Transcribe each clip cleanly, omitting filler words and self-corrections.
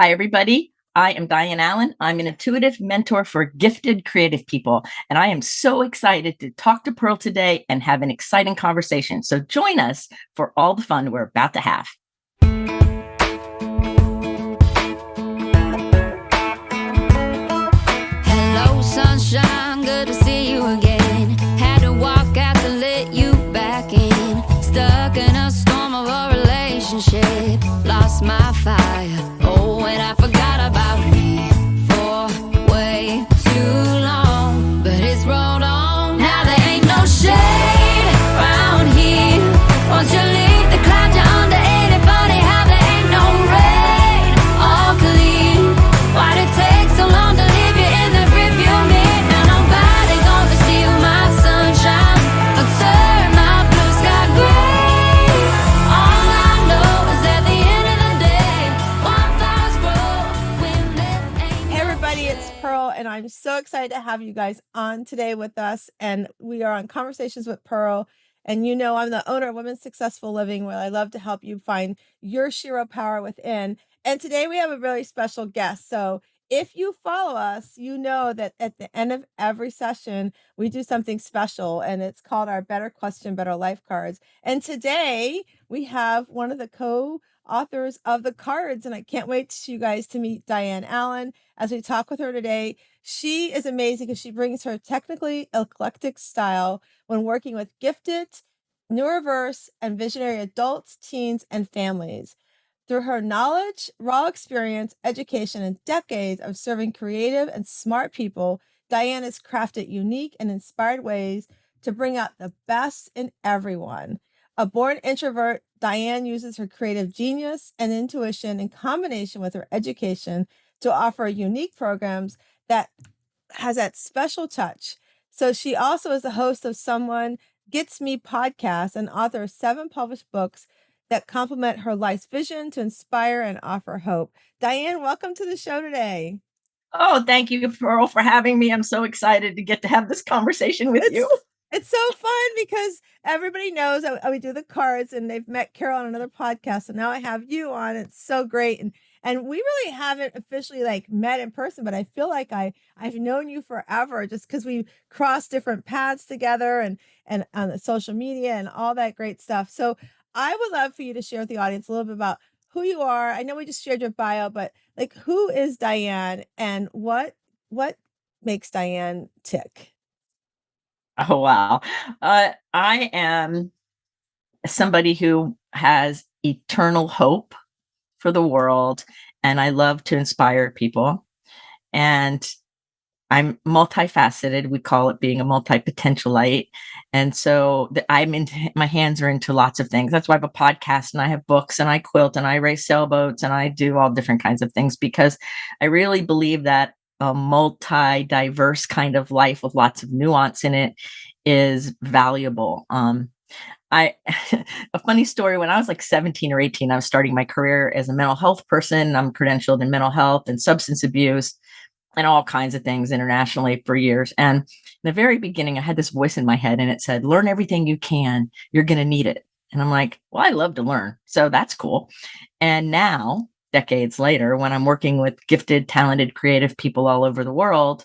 Hi, everybody. I am Dianne A. I'm an intuitive mentor for gifted creative people, and I am so excited to talk to Pearl today and have an exciting conversation. So join us for all the fun we're about to have. Hello, sunshine, good to see you again. Had to walk out to let you back in. Stuck in a storm of a relationship. Lost my fire. Oh, and I forgot about me for way too long. But it's rolled on. Now there ain't no shade around here. Once you leave the clouds, you're under. Ain't it funny how there ain't no rain or clear? Why'd it take so long to leave you in the rearview mirror? Now nobody gonna steal my sunshine or turn my blue sky gray. All I know is at the end of the day, wildflowers grow when there ain't Hey no everybody, it's shade. Pearl, and I'm so excited to have you guys on today with us. And we are on Conversations with Pearl. And you know, I'm the owner of Women's Successful Living, where I love to help you find your Shiro power within. And today we have a really special guest. So if you follow us, you know that at the end of every session, we do something special, and it's called our Better Question, Better Life cards. And today we have one of the co-authors of the cards, and I can't wait to you guys to meet Dianne A as we talk with her today. She is amazing because she brings her technically eclectic style when working with gifted, neurodiverse, and visionary adults, teens, and families. Through her knowledge, raw experience, education, and decades of serving creative and smart people, Dianne has crafted unique and inspired ways to bring out the best in everyone. A born introvert, Dianne uses her creative genius and intuition in combination with her education to offer unique programs that has that special touch. So she also is the host of Someone Gets Me podcast and author of 7 published books that complement her life's vision to inspire and offer hope. Dianne, welcome to the show today. Oh, thank you, Pearl, for having me. I'm so excited to get to have this conversation with you. It's so fun because everybody knows that we do the cards, and they've met Carol on another podcast. So now I have you on. It's so great. And we really haven't officially like met in person, but I feel like I've known you forever just because we crossed different paths together and on the social media and all that great stuff. So I would love for you to share with the audience a little bit about who you are. I know we just shared your bio, but like, who is Dianne, and what makes Dianne tick? Oh, wow. I am somebody who has eternal hope for the world, and I love to inspire people. And I'm multifaceted. We call it being a multipotentialite. And so I'm into, my hands are into lots of things. That's why I have a podcast and I have books and I quilt and I race sailboats and I do all different kinds of things, because I really believe that a multi-diverse kind of life with lots of nuance in it is valuable. I a funny story, when I was like 17 or 18, I was starting my career as a mental health person. I'm credentialed in mental health and substance abuse and all kinds of things internationally for years. And in the very beginning, I had this voice in my head and it said, learn everything you can. You're going to need it. And I'm like, well, I love to learn. So that's cool. And now, decades later, when I'm working with gifted, talented, creative people all over the world,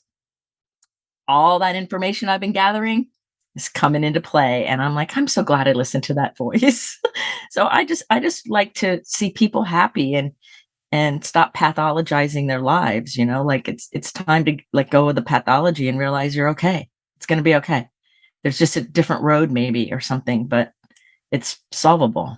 all that information I've been gathering is coming into play. And I'm like, I'm so glad I listened to that voice. So I just like to see people happy and stop pathologizing their lives, like it's time to let go of the pathology and realize you're okay. It's going to be okay. There's just a different road maybe or something, but it's solvable.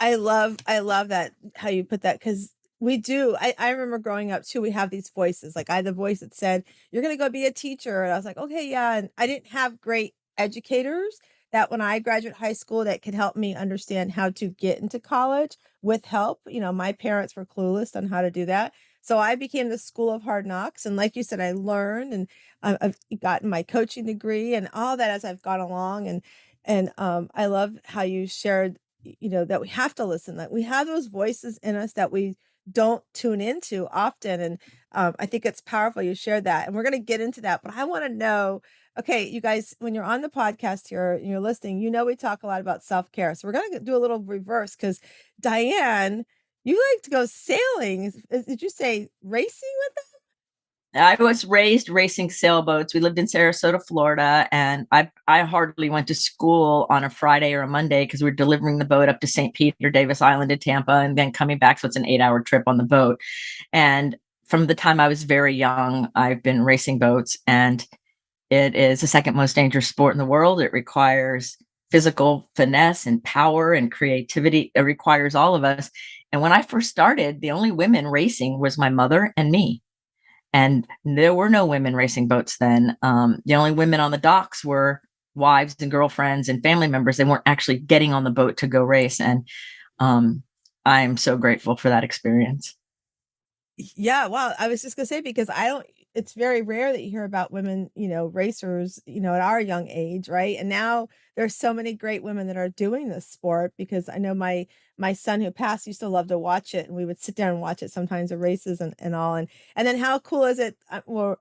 I love that how you put that, because we do. I remember growing up too, we have these voices. Like I had the voice that said, you're gonna go be a teacher. And I was like, okay, yeah. And I didn't have great educators that when I graduated high school that could help me understand how to get into college with help. My parents were clueless on how to do that. So I became the school of hard knocks. And like you said, I learned, and I've gotten my coaching degree and all that as I've gone along. And I love how you shared, that we have to listen, that we have those voices in us that we don't tune into often. And I think it's powerful you shared that. And we're going to get into that. But I want to know, okay, you guys, when you're on the podcast here and you're listening, we talk a lot about self care. So we're going to do a little reverse, because Dianne, You like to go sailing. Did you say racing with them? I was raised racing sailboats. We lived in Sarasota, Florida, and I hardly went to school on a Friday or a Monday because we were delivering the boat up to St. Peter, Davis Island to Tampa, and then coming back. So it's an 8-hour trip on the boat. And from the time I was very young, I've been racing boats, and it is the second most dangerous sport in the world. It requires physical finesse and power and creativity. It requires all of us. And when I first started, the only women racing was my mother and me. And there were no women racing boats then. The only women on the docks were wives and girlfriends and family members. They weren't actually getting on the boat to go race. And um, I'm so grateful for that experience. Yeah, well, I was just gonna say because I don't it's very rare that you hear about women, racers, at our young age, right? And now there's so many great women that are doing this sport because I know my son who passed used to love to watch it and we would sit down and watch it sometimes the races and all and then how cool is it we're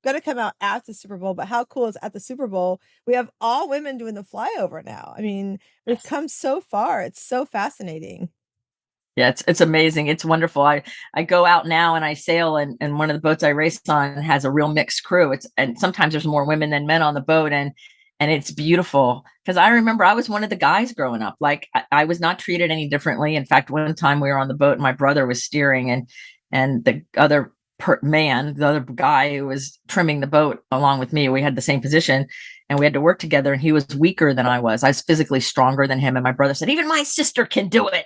going to come out at the Super Bowl, but how cool is at the Super Bowl we have all women doing the flyover now. I mean, we've Yes. come so far. It's so fascinating. Yeah, it's amazing. It's wonderful. I go out now and I sail, and one of the boats I race on has a real mixed crew. It's and sometimes there's more women than men on the boat, and it's beautiful because I remember I was one of the guys growing up. Like I was not treated any differently. In fact, one time we were on the boat and my brother was steering, and the other the other guy who was trimming the boat along with me, we had the same position, and we had to work together. And he was weaker than I was. I was physically stronger than him. And my brother said, "Even my sister can do it,"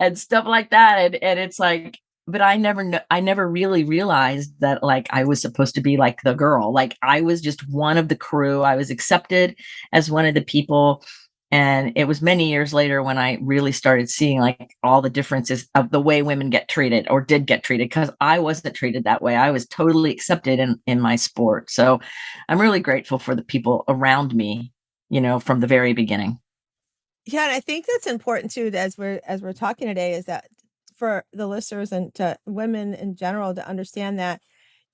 and stuff like that. And it's like, but I never really realized that like I was supposed to be like the girl. Like I was just one of the crew. I was accepted as one of the people. And it was many years later when I really started seeing like all the differences of the way women get treated or did get treated, because I wasn't treated that way. I was totally accepted in my sport. So I'm really grateful for the people around me, from the very beginning. Yeah, and I think that's important too, as we're talking today, is that for the listeners and to women in general to understand that,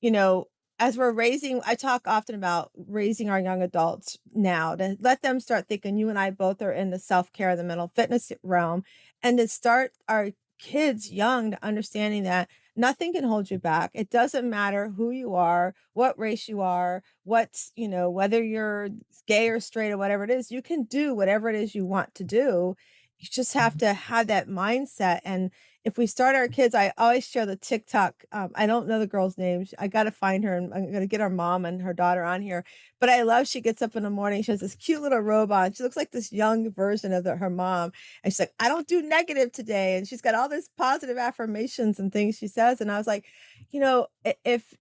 you know, as we're raising, I talk often about raising our young adults now to let them start thinking. You and I both are in the self care, the mental fitness realm, and to start our kids young to understanding that nothing can hold you back. It doesn't matter who you are, what race you are, whether you're gay or straight or whatever it is, you can do whatever it is you want to do. You just have to have that mindset. And if we start our kids, I always share the TikTok. I don't know the girl's name. I got to find her and I'm going to get her mom and her daughter on here. But I love she gets up in the morning. She has this cute little robe on. She looks like this young version of her mom. And she's like, I don't do negative today. And she's got all this positive affirmations and things she says. And I was like, if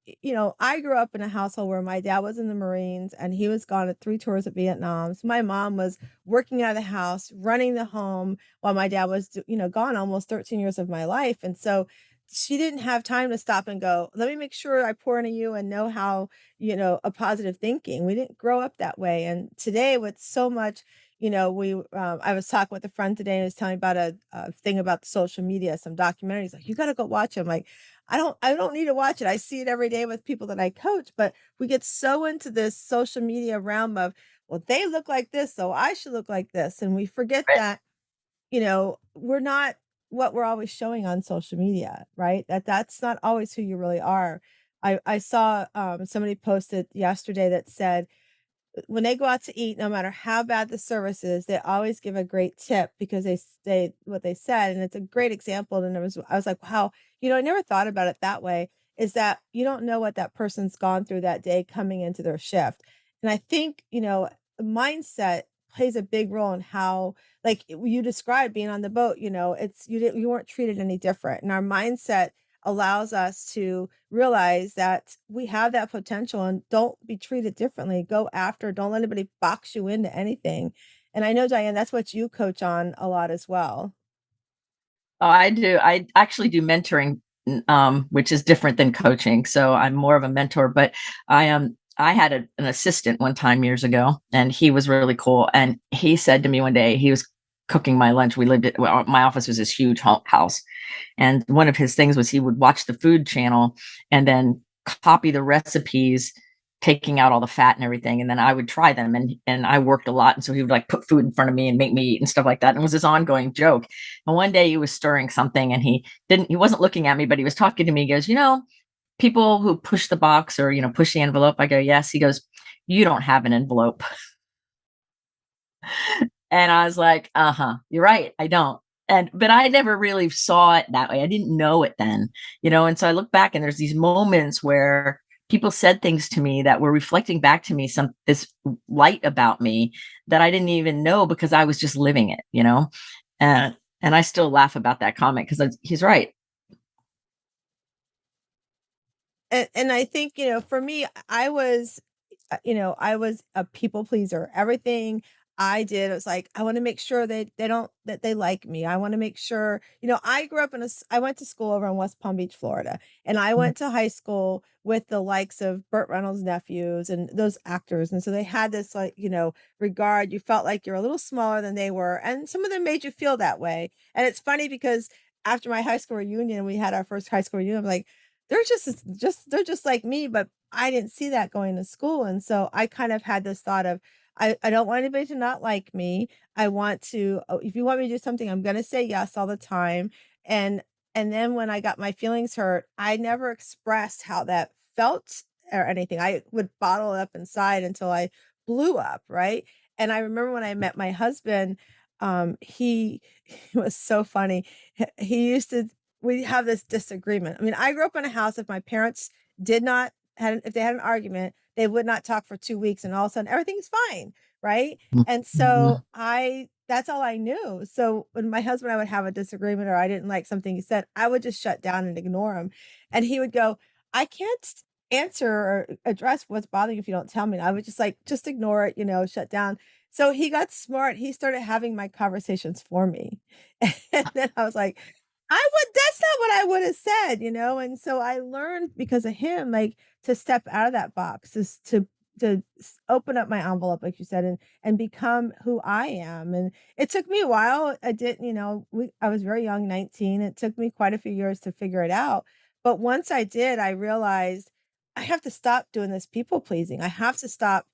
I grew up in a household where my dad was in the Marines and he was gone at 3 tours of Vietnam. So my mom was working out of the house, running the home while my dad was, gone almost 13 years of my life. And so she didn't have time to stop and go, let me make sure I pour into you and know how, a positive thinking. We didn't grow up that way. And today with so much, I was talking with a friend today and was telling me about a thing about the social media, some documentaries. Like, you got to go watch them. Like, I don't need to watch it. I see it every day with people that I coach, but we get so into this social media realm of, well, they look like this, so I should look like this. And we forget Right. that, we're not what we're always showing on social media, right? That's not always who you really are. I saw somebody posted yesterday that said when they go out to eat, no matter how bad the service is, they always give a great tip because they what they said, and it's a great example. And I was like, wow, I never thought about it that way. Is that you don't know what that person's gone through that day coming into their shift, and I think mindset plays a big role in how, like you described being on the boat. It's you weren't treated any different, and our mindset allows us to realize that we have that potential and don't be treated differently. Go after, don't let anybody box you into anything. And I know, Diane, that's what you coach on a lot as well. Oh, I do. I actually do mentoring, which is different than coaching. So I'm more of a mentor. But I had an assistant one time years ago, and he was really cool. And he said to me one day, he was cooking my lunch. My office was this huge house, and one of his things was he would watch the food channel and then copy the recipes taking out all the fat and everything. And then I would try them, and I worked a lot. And so he would like put food in front of me and make me eat and stuff like that. And it was this ongoing joke. And one day he was stirring something, and he wasn't looking at me, but he was talking to me. He goes, people who push the box or, push the envelope. I go, yes. He goes, you don't have an envelope. And I was like, you're right. I don't. But I never really saw it that way. I didn't know it then, and so I look back and there's these moments where people said things to me that were reflecting back to me this light about me that I didn't even know because I was just living it, and I still laugh about that comment because he's right. And I think, for me, I was a people pleaser. Everything I did, it was like, I want to make sure that they like me. I want to make sure, I grew up I went to school over in West Palm Beach, Florida, and I Mm. went to high school with the likes of Burt Reynolds' nephews and those actors. And so they had this like, regard. You felt like you're a little smaller than they were. And some of them made you feel that way. And it's funny because after my high school reunion, we had our first high school reunion. I'm like, they're just like me, but I didn't see that going to school. And so I kind of had this thought of, I don't want anybody to not like me. I want to, if you want me to do something, I'm going to say yes all the time. And, and then when I got my feelings hurt, I never expressed how that felt or anything. I would bottle it up inside until I blew up. Right. And I remember when I met my husband, he, he was so funny. He used to, we have this disagreement. I mean, I grew up in a house, if my parents did not if they had an argument, they would not talk for 2 weeks, and all of a sudden everything's fine, right? And so that's all I knew. So when my husband and I would have a disagreement or I didn't like something he said, I would just shut down and ignore him. And he would go, I can't answer or address what's bothering you if you don't tell me. And I would just like, just ignore it, shut down. So he got smart. He started having my conversations for me. And then I was like, that's not what I would have said, And so I learned because of him, like, to step out of that box, is to open up my envelope, like you said, and become who I am. And it took me a while. I didn't, I was very young, 19. It took me quite a few years to figure it out. But once I did, I realized I have to stop doing this people pleasing. I have to stop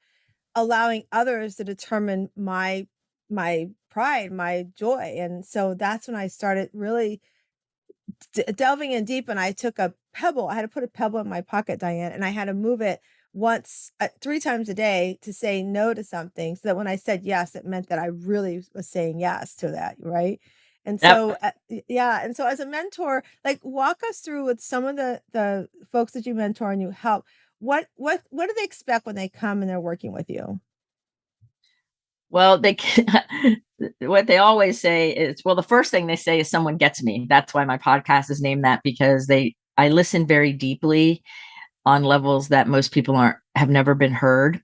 allowing others to determine my pride, my joy. And so that's when I started really delving in deep, and I took a pebble. I had to put a pebble in my pocket, Diane, and I had to move it once, 3 times a day to say no to something, so that when I said yes, it meant that I really was saying yes to that, right? And Yep. so, yeah, and so as a mentor, like, walk us through with some of the folks that you mentor and you help. What do they expect when they come and they're working with you? Well, what they always say is, well, the first thing they say is someone gets me. That's why my podcast is named that, because I listen very deeply on levels that most people have never been heard.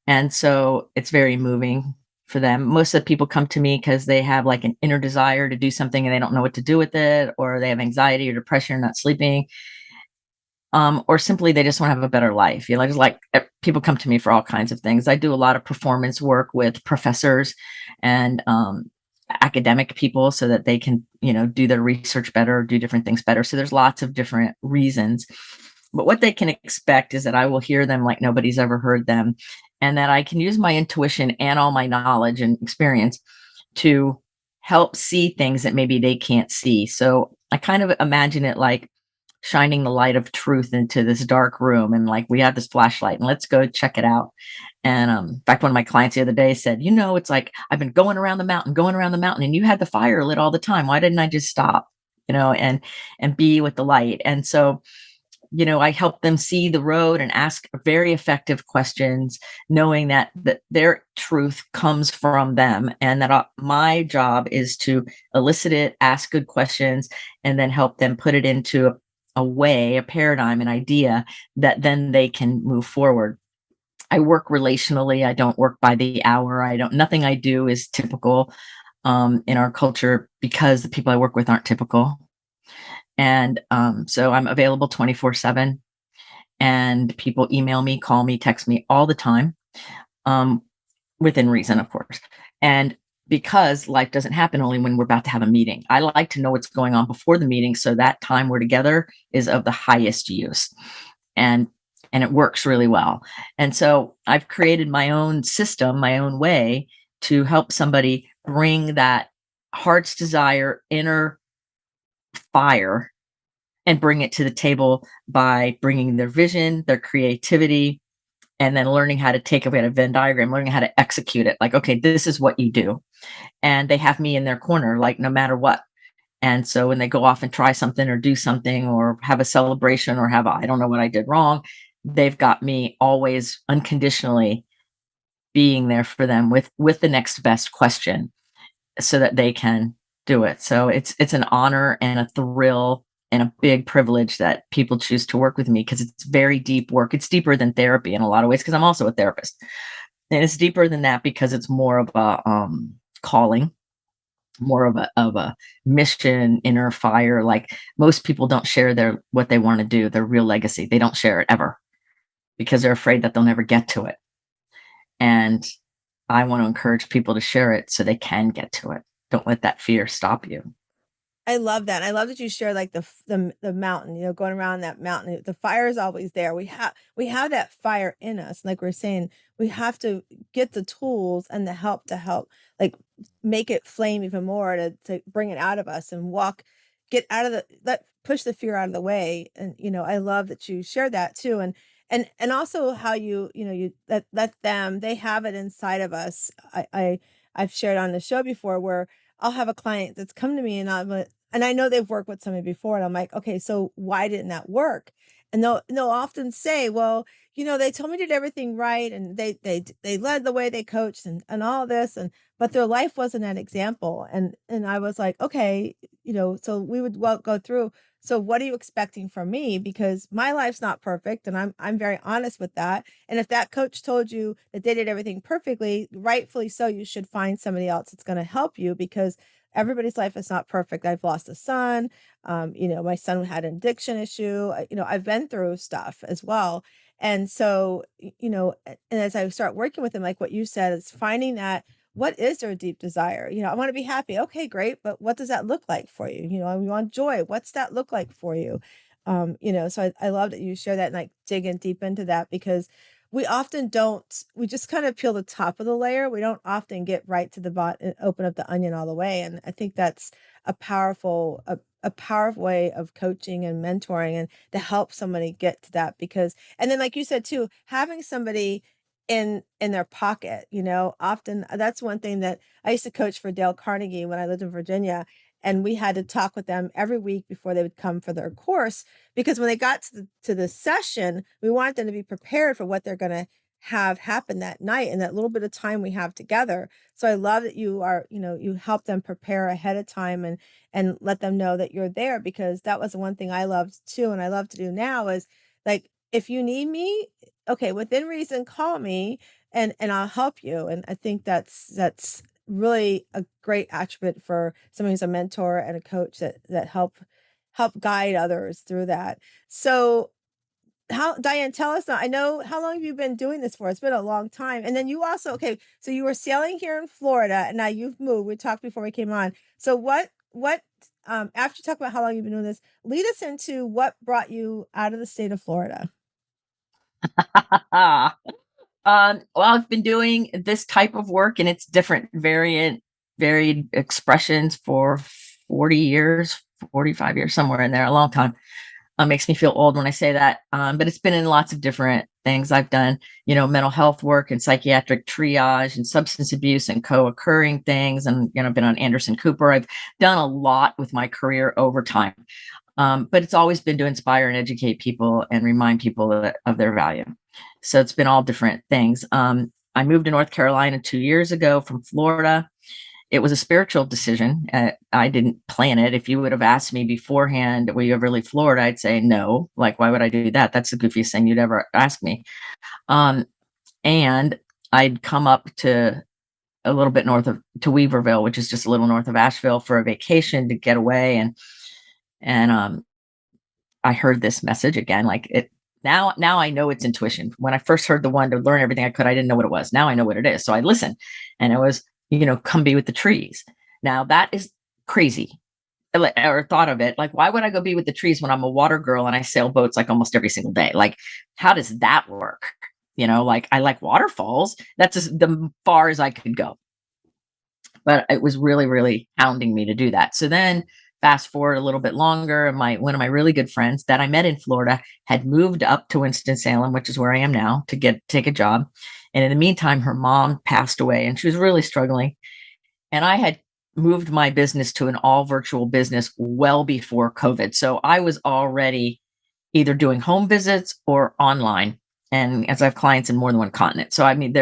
And so it's very moving for them. Most of the people come to me because they have like an inner desire to do something and they don't know what to do with it, or they have anxiety or depression, not sleeping. Or simply they just want to have a better life. Just like people come to me for all kinds of things. I do a lot of performance work with professors and academic people so that they can, do their research better, do different things better. So there's lots of different reasons. But what they can expect is that I will hear them like nobody's ever heard them, and that I can use my intuition and all my knowledge and experience to help see things that maybe they can't see. So I kind of imagine it like shining the light of truth into this dark room, and like, we have this flashlight and let's go check it out. And in fact, one of my clients the other day said, it's like, I've been going around the mountain, and you had the fire lit all the time. Why didn't I just stop, and be with the light? And so, I help them see the road and ask very effective questions, knowing that their truth comes from them, and that my job is to elicit it, ask good questions, and then help them put it into a paradigm, an idea that then they can move forward. I work relationally. I don't work by the hour. Nothing I do is typical in our culture, because the people I work with aren't typical. And so I'm available 24/7, and people email me, call me, text me all the time, within reason, of course. And because life doesn't happen only when we're about to have a meeting, I like to know what's going on before the meeting, so that time we're together is of the highest use. And and it works really well. And so I've created my own system, my own way to help somebody bring that heart's desire, inner fire, and bring it to the table by bringing their vision, their creativity, and then learning how to take a Venn diagram, learning how to execute it. Like, okay, this is what you do. And they have me in their corner, like no matter what. And so when they go off and try something or do something or have a celebration or have, I don't know what I did wrong, they've got me always unconditionally being there for them with the next best question so that they can do it. So it's an honor and a thrill and a big privilege that people choose to work with me because it's very deep work. It's deeper than therapy in a lot of ways because I'm also a therapist. And it's deeper than that because it's more of a calling, more of a mission, inner fire. Like most people don't share their what they want to do, their real legacy. They don't share it ever because they're afraid that they'll never get to it. And I want to encourage people to share it so they can get to it. Don't let that fear stop you. I love that. I love that you share like the mountain, going around that mountain. The fire is always there. We have that fire in us. Like we're saying, we have to get the tools and the help to help like make it flame even more to bring it out of us and get out of push the fear out of the way. And I love that you share that too. And also how you let them, they have it inside of us. I've shared on the show before where I'll have a client that's come to me and I know they've worked with somebody before and I'm like, okay, so why didn't that work? And they'll often say, well, they told me to do everything right and they led the way, they coached and all this but their life wasn't an example. And I was like, okay, so we would go through. So what are you expecting from me? Because my life's not perfect and I'm very honest with that. And if that coach told you that they did everything perfectly, rightfully so, you should find somebody else that's going to help you because everybody's life is not perfect. I've lost a son. My son had an addiction issue. I've been through stuff as well. And so, and as I start working with them, like what you said, is finding that what is their deep desire? I want to be happy. Okay, great. But what does that look like for you? We want joy. What's that look like for you? So I love that you share that and like dig in deep into that because we often don't, we just kind of peel the top of the layer. We don't often get right to the bottom and open up the onion all the way. And I think that's a powerful way of coaching and mentoring and to help somebody get to that and then like you said too, having somebody in their pocket, often that's one thing that I used to coach for Dale Carnegie when I lived in Virginia. And we had to talk with them every week before they would come for their course, because when they got to the session, we wanted them to be prepared for what they're going to have happen that night and that little bit of time we have together. So I love that you help them prepare ahead of time and let them know that you're there, because that was the one thing I loved too. And I love to do now is like, if you need me, okay, within reason, call me and I'll help you. And I think that's really a great attribute for someone who's a mentor and a coach that help guide others through that. So Dianne, tell us now, I know, how long have you been doing this for? It's been a long time. And then you also, okay, so you were sailing here in Florida and now you've moved. We talked before we came on. So what, after you talk about how long you've been doing this, lead us into what brought you out of the state of Florida. Well, I've been doing this type of work and it's different, varied expressions for 40 years, 45 years, somewhere in there, a long time. Makes me feel old when I say that. But it's been in lots of different things. I've done, mental health work and psychiatric triage and substance abuse and co-occurring things. And, been on Anderson Cooper. I've done a lot with my career over time. But it's always been to inspire and educate people and remind people of their value. So it's been all different things. I moved to North Carolina 2 years ago from Florida. It was a spiritual decision. I didn't plan it. If you would have asked me beforehand, will you ever leave Florida? I'd say no. Like, why would I do that? That's the goofiest thing you'd ever ask me. And I'd come up to a little bit to Weaverville, which is just a little north of Asheville, for a vacation to get away. And I heard this message again, like it. Now I know it's intuition. When I first heard the one to learn everything I could, I didn't know what it was. Now I know what it is. So I listened, and it was, come be with the trees. Now that is crazy. or thought of it, like, why would I go be with the trees when I'm a water girl and I sail boats like almost every single day? Like, how does that work? Like I like waterfalls. That's as the far as I could go. But it was really, really hounding me to do that. So then fast forward a little bit longer, one of my really good friends that I met in Florida had moved up to Winston-Salem, which is where I am now, to take a job. And in the meantime, her mom passed away and she was really struggling. And I had moved my business to an all virtual business well before COVID. So I was already either doing home visits or online. And as I have clients in more than one continent. So I mean,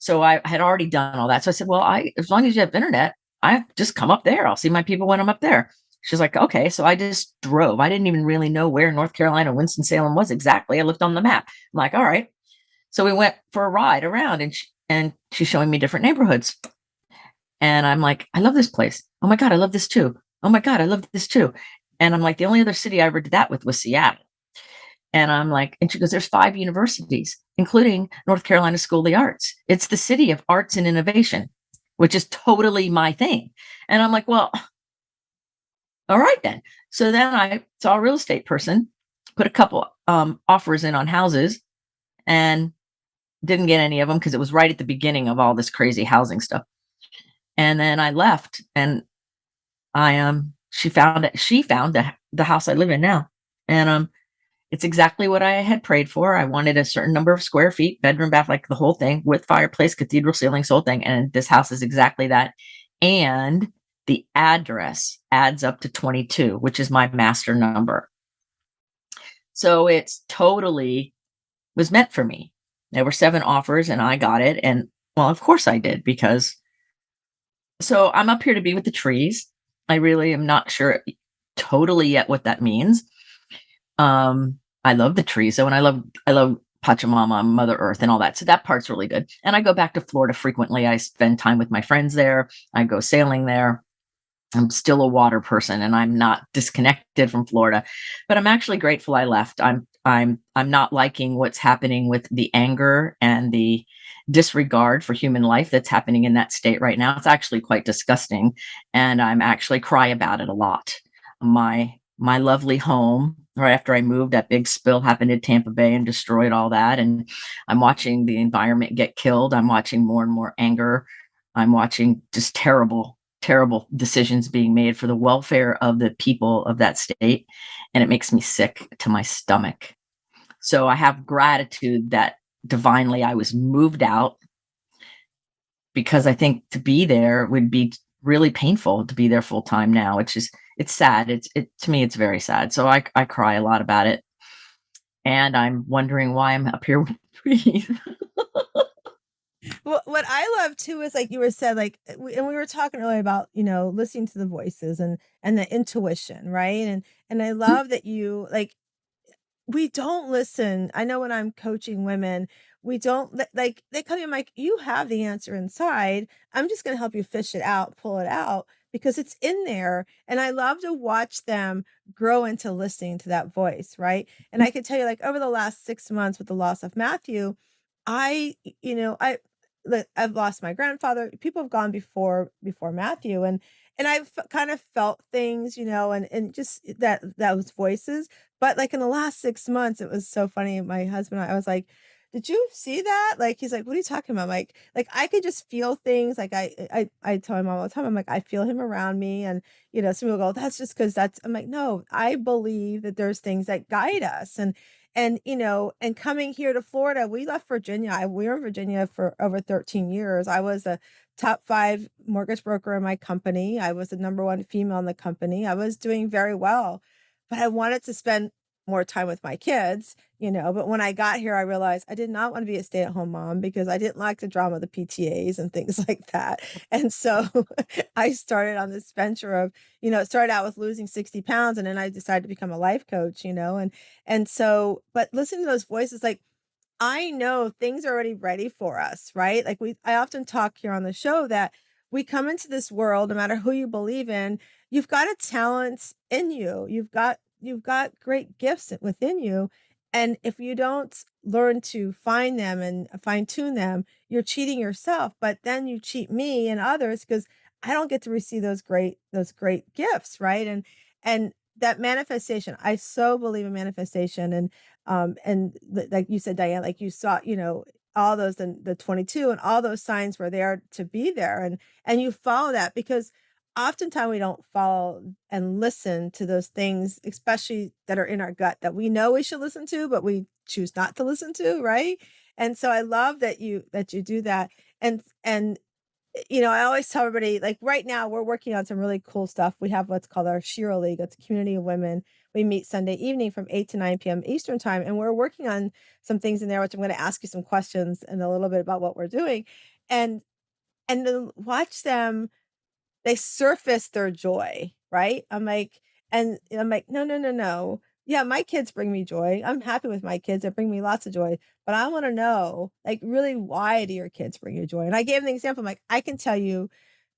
so I had already done all that. So I said, well, as long as you have internet, I just come up there. I'll see my people when I'm up there. She's like, okay. So I just drove. I didn't even really know where North Carolina, Winston-Salem was exactly. I looked on the map. I'm like, all right. So we went for a ride around and she's showing me different neighborhoods. And I'm like, I love this place. Oh my God, I love this too. Oh my God, I love this too. And I'm like, the only other city I ever did that with was Seattle. And I'm like, and she goes, there's 5 universities, including North Carolina School of the Arts. It's the city of arts and innovation, which is totally my thing. And I'm like, well, all right then. So then I saw a real estate person, put a couple offers in on houses and didn't get any of them because it was right at the beginning of all this crazy housing stuff. And then I left and she found the house I live in now. And it's exactly what I had prayed for. I wanted a certain number of square feet, bedroom, bath, like the whole thing, with fireplace, cathedral ceilings, whole thing. And this house is exactly that. And the address adds up to 22, which is my master number. So it's totally was meant for me. There were 7 offers and I got it. And well, of course I did, because so I'm up here to be with the trees. I really am not sure totally yet what that means. I love the trees. So, and I love Pachamama, Mother Earth and all that. So that part's really good. And I go back to Florida frequently. I spend time with my friends there. I go sailing there. I'm still a water person and I'm not disconnected from Florida, but I'm actually grateful I left. I'm not liking what's happening with the anger and the disregard for human life that's happening in that state right now. It's actually quite disgusting. And I'm actually cry about it a lot. My lovely home, right after I moved, that big spill happened in Tampa Bay and destroyed all that. And I'm watching the environment get killed. I'm watching more and more anger. I'm watching just terrible decisions being made for the welfare of the people of that state. And it makes me sick to my stomach. So I have gratitude that divinely I was moved out, because I think to be there would be really painful to be there full time now. It's sad. To me, it's very sad. So I cry a lot about it. And I'm wondering why I'm up here with trees. Well, what I love too is like you were said, like, and we were talking earlier about, listening to the voices and the intuition, right? And I love that you like we don't listen. I know when I'm coaching women, we don't like they come in like you have the answer inside. I'm just going to help you fish it out, pull it out because it's in there. And I love to watch them grow into listening to that voice, right? And I can tell you, like over the last 6 months with the loss of Matthew, I, I've lost my grandfather. People have gone before Matthew, and I've kind of felt things, and just those voices. But like in the last 6 months, it was so funny. My husband, I was like, "Did you see that?" Like he's like, "What are you talking about?" Like I could just feel things. Like I tell him all the time. I'm like, I feel him around me, and some people go, "That's just because that's." I'm like, no, I believe that there's things that guide us, and coming here to Florida, we left Virginia. We were in Virginia for over 13 years. I was a top 5 mortgage broker in my company. I was the number 1 female in the company. I was doing very well, but I wanted to spend more time with my kids, but when I got here, I realized I did not want to be a stay-at-home mom because I didn't like the drama of the PTAs and things like that. And so I started on this venture of, it started out with losing 60 pounds and then I decided to become a life coach, and so, but listening to those voices, like, I know things are already ready for us, right? Like I often talk here on the show that we come into this world, no matter who you believe in, you've got a talent in you. You've got great gifts within you. And if you don't learn to find them and fine tune them, you're cheating yourself, but then you cheat me and others because I don't get to receive those great gifts, right? And that manifestation, I so believe in manifestation. And like you said, Diane, like you saw, all those, the 22 and all those signs were there to be there. And you follow that, because oftentimes we don't follow and listen to those things, especially that are in our gut, that we know we should listen to, but we choose not to listen to, right? And so I love that you do that. And I always tell everybody, like right now, we're working on some really cool stuff. We have what's called our Shiro League. It's a community of women. We meet Sunday evening from 8 to 9 p.m. Eastern time. And we're working on some things in there, which I'm going to ask you some questions and a little bit about what we're doing. And and to watch them, they surface their joy, right? I'm like, no, no, no, no. Yeah, my kids bring me joy. I'm happy with my kids. They bring me lots of joy. But I want to know, like, really, why do your kids bring you joy? And I gave an example. I'm like, I can tell you,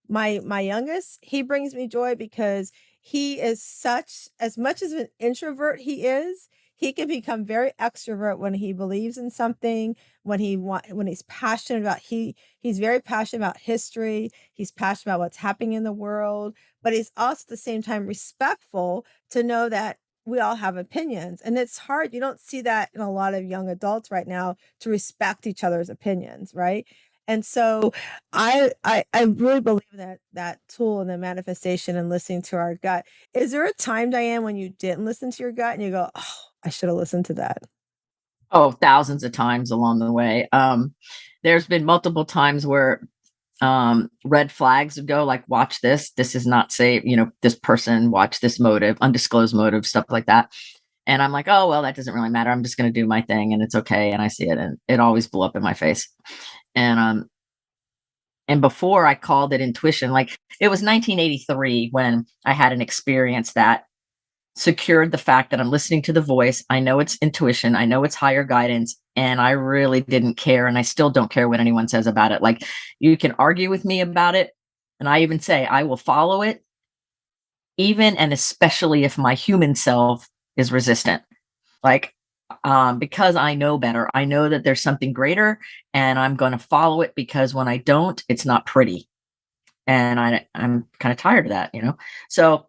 my youngest, he brings me joy because he is such, as much as an introvert he can become very extrovert when he believes in something, when he's passionate about, he's very passionate about history, he's passionate about what's happening in the world, but he's also at the same time respectful to know that we all have opinions. And it's hard, you don't see that in a lot of young adults right now, to respect each other's opinions, right? And so I really believe that tool and the manifestation and listening to our gut. Is there a time, Diane, when you didn't listen to your gut and you go, "Oh, I should have listened to that"? Oh, thousands of times along the way. There's been multiple times where red flags would go like, watch this. This is not safe. This person, watch this motive, undisclosed motive, stuff like that. And I'm like, oh, well, that doesn't really matter. I'm just going to do my thing and it's okay. And I see it and it always blew up in my face. And before I called it intuition, like it was 1983 when I had an experience that secured the fact that I'm listening to the voice. I know it's intuition. I know it's higher guidance. And I really didn't care. And I still don't care what anyone says about it. Like you can argue with me about it. And I even say I will follow it, even and especially if my human self is resistant. Like, because I know better, I know that there's something greater and I'm going to follow it because when I don't, it's not pretty. And I'm kind of tired of that. So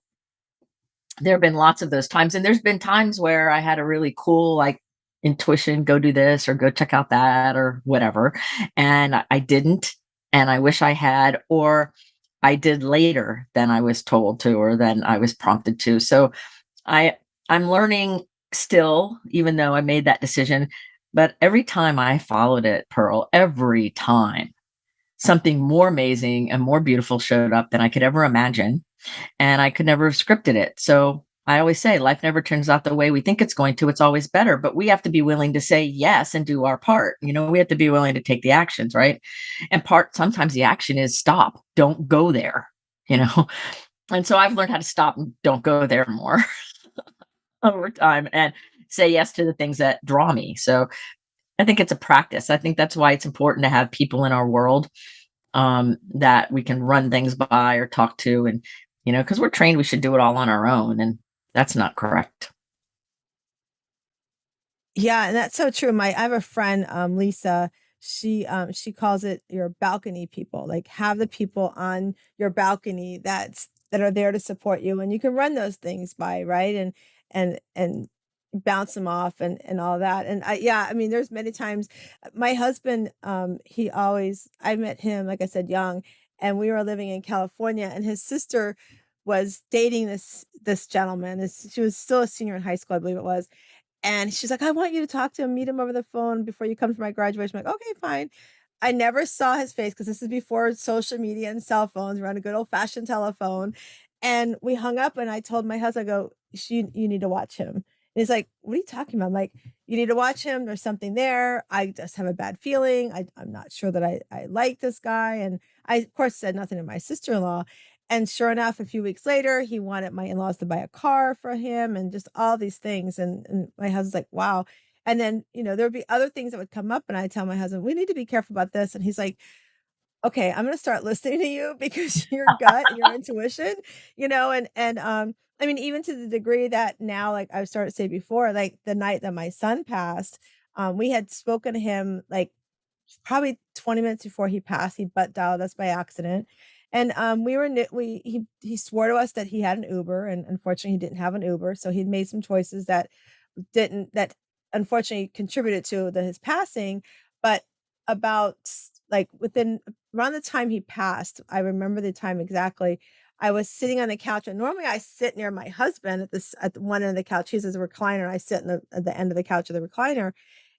there have been lots of those times. And there's been times where I had a really cool, like, intuition, go do this or go check out that or whatever. And I didn't. And I wish I had, or I did later than I was told to, or than I was prompted to. So I, I'm learning still, even though I made that decision. But every time I followed it, Pearl, every time something more amazing and more beautiful showed up than I could ever imagine and I could never have scripted it. So I always say life never turns out the way we think it's going to. It's always better, but we have to be willing to say yes and do our part. We have to be willing to take the actions, right? And sometimes the action is stop, don't go there, you know? And so I've learned how to stop and don't go there more over time and say yes to the things that draw me. So I think it's a practice. I think that's why it's important to have people in our world that we can run things by or talk to. And, because we're trained, we should do it all on our own. And that's not correct. Yeah, and that's so true. I have a friend, Lisa. She calls it your balcony people. Like have the people on your balcony that are there to support you, and you can run those things by, right? And bounce them off and all that. And I mean, there's many times my husband, I met him, like I said, young, and we were living in California, and his sister was dating this gentleman. She was still a senior in high school, I believe it was, and she's like, "I want you to talk to him, meet him over the phone before you come to my graduation." I'm like, "Okay, fine." I never saw his face because this is before social media and cell phones. We're on a good old fashioned telephone. And we hung up and I told my husband, I go, you need to watch him. And he's like, "What are you talking about?" I'm like, "You need to watch him. There's something there. I just have a bad feeling. I'm not sure that I like this guy." And I, of course, said nothing to my sister-in-law. And sure enough, a few weeks later, he wanted my in-laws to buy a car for him and just all these things. And my husband's like, "Wow." And then, there'd be other things that would come up. And I tell my husband, "We need to be careful about this." And he's like, "Okay, I'm going to start listening to you because your gut and your intuition, I mean, even to the degree that now, like I've started to say before, like the night that my son passed, we had spoken to him like probably 20 minutes before he passed. He butt dialed us by accident. And he swore to us that he had an Uber, and unfortunately he didn't have an Uber, so he'd made some choices that unfortunately contributed to his passing. But about like within around the time he passed, I remember the time exactly. I was sitting on the couch, and normally I sit near my husband at the one end of the couch. He's a recliner, and I sit at the end of the couch of the recliner.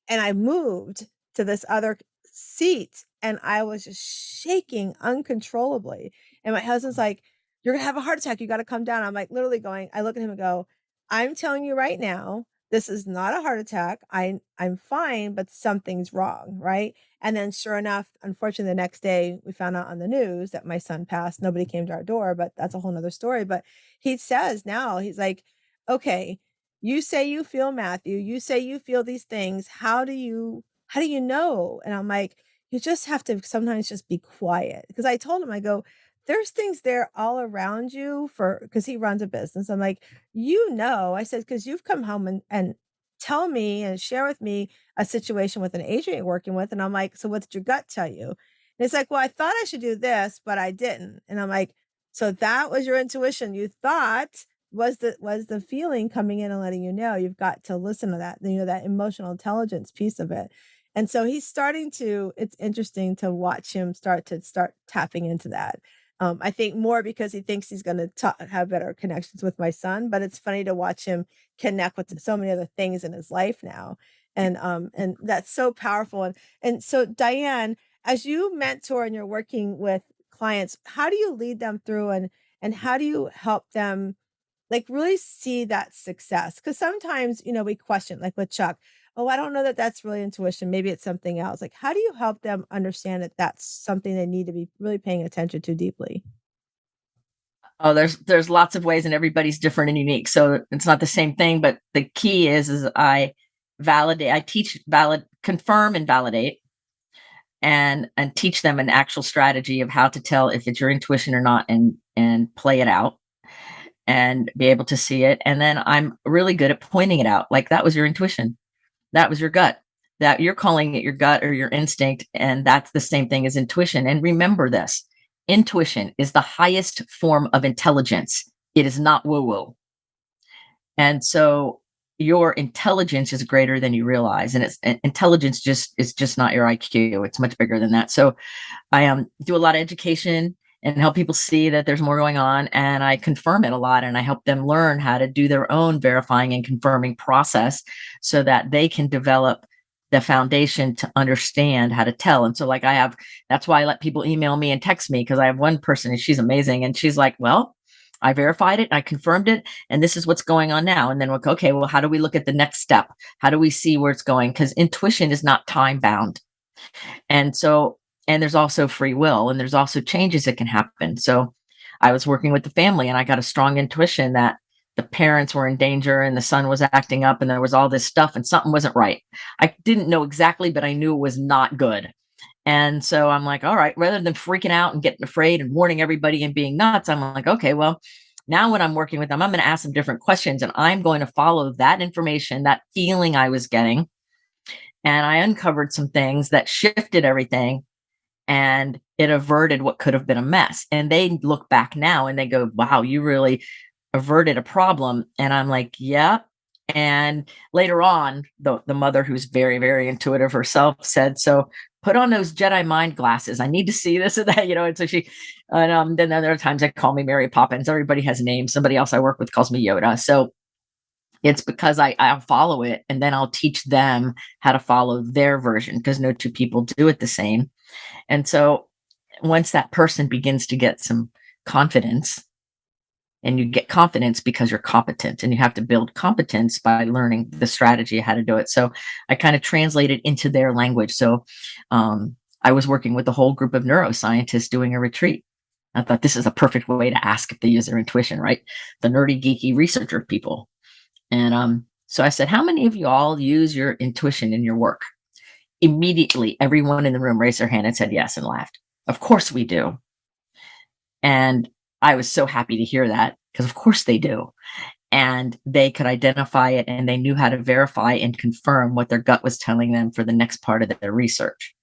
And I moved to this other seat, and I was just shaking uncontrollably. And my husband's like, "You're gonna have a heart attack. You gotta come down." I'm like literally going, I look at him and go, "I'm telling you right now, this is not a heart attack. I'm fine, but something's wrong, right?" And then sure enough, unfortunately, the next day we found out on the news that my son passed. Nobody came to our door, but that's a whole nother story. But he says now, he's like, "Okay, you say you feel Matthew, you say you feel these things. How do you know?" And I'm like, "You just have to sometimes just be quiet." Because I told him, I go, "There's things there all around you for," because he runs a business. I'm like, I said, "Because you've come home and tell me and share with me a situation with an agent you're working with." And I'm like, "So what did your gut tell you?" And it's like, "Well, I thought I should do this, but I didn't." And I'm like, "So that was your intuition. You thought was the feeling coming in and letting you know. You've got to listen to that, that emotional intelligence piece of it." And so he's starting to it's interesting to watch him start tapping into that. I think more because he thinks he's going to have better connections with my son, but it's funny to watch him connect with so many other things in his life now. And that's so powerful. And so Dianne, as you mentor and you're working with clients, how do you lead them through, and how do you help them like really see that success? Because sometimes, we question, like with Chuck, "Oh, I don't know that that's really intuition. Maybe it's something else." Like, how do you help them understand that that's something they need to be really paying attention to deeply? Oh, there's lots of ways, and everybody's different and unique. So it's not the same thing, but the key is I teach confirm and validate, and teach them an actual strategy of how to tell if it's your intuition or not, and play it out and be able to see it. And then I'm really good at pointing it out. Like, that was your intuition. That was your gut. That you're calling it your gut or your instinct, and that's the same thing as intuition. And remember this: intuition is the highest form of intelligence. It is not woo woo. And so your intelligence is greater than you realize. And intelligence just is just not your IQ. It's much bigger than that. So I do a lot of education and help people see that there's more going on. And I confirm it a lot, and I help them learn how to do their own verifying and confirming process so that they can develop the foundation to understand how to tell. And so, like, that's why I let people email me and text me, because I have one person and she's amazing. And she's like, "Well, I verified it, I confirmed it, and this is what's going on now." And then we're okay, well, how do we look at the next step? How do we see where it's going? Because intuition is not time bound. And so, and there's also free will, and there's also changes that can happen. So I was working with the family, and I got a strong intuition that the parents were in danger and the son was acting up, and there was all this stuff and something wasn't right. I didn't know exactly, but I knew it was not good. And so I'm like, all right, rather than freaking out and getting afraid and warning everybody and being nuts, I'm like, okay, well, now when I'm working with them, I'm going to ask them different questions, and I'm going to follow that information, that feeling I was getting. And I uncovered some things that shifted everything, and it averted what could have been a mess. And they look back now and they go, "Wow, you really averted a problem." And I'm like, "Yeah." And later on, the mother, who's very, very intuitive herself, said, "So put on those Jedi mind glasses. I need to see this and that," And so then there are times they call me Mary Poppins. Everybody has names. Somebody else I work with calls me Yoda. So it's because I'll follow it, and then I'll teach them how to follow their version, because no two people do it the same. And so once that person begins to get some confidence, and you get confidence because you're competent, and you have to build competence by learning the strategy, how to do it. So I kind of translate it into their language. So I was working with a whole group of neuroscientists doing a retreat. I thought this is a perfect way to ask if they use their intuition, right? The nerdy, geeky researcher people. And so I said, "How many of you all use your intuition in your work?" Immediately, everyone in the room raised their hand and said yes, and laughed. Of course we do. And I was so happy to hear that, because of course they do. And they could identify it, and they knew how to verify and confirm what their gut was telling them for the next part of their research.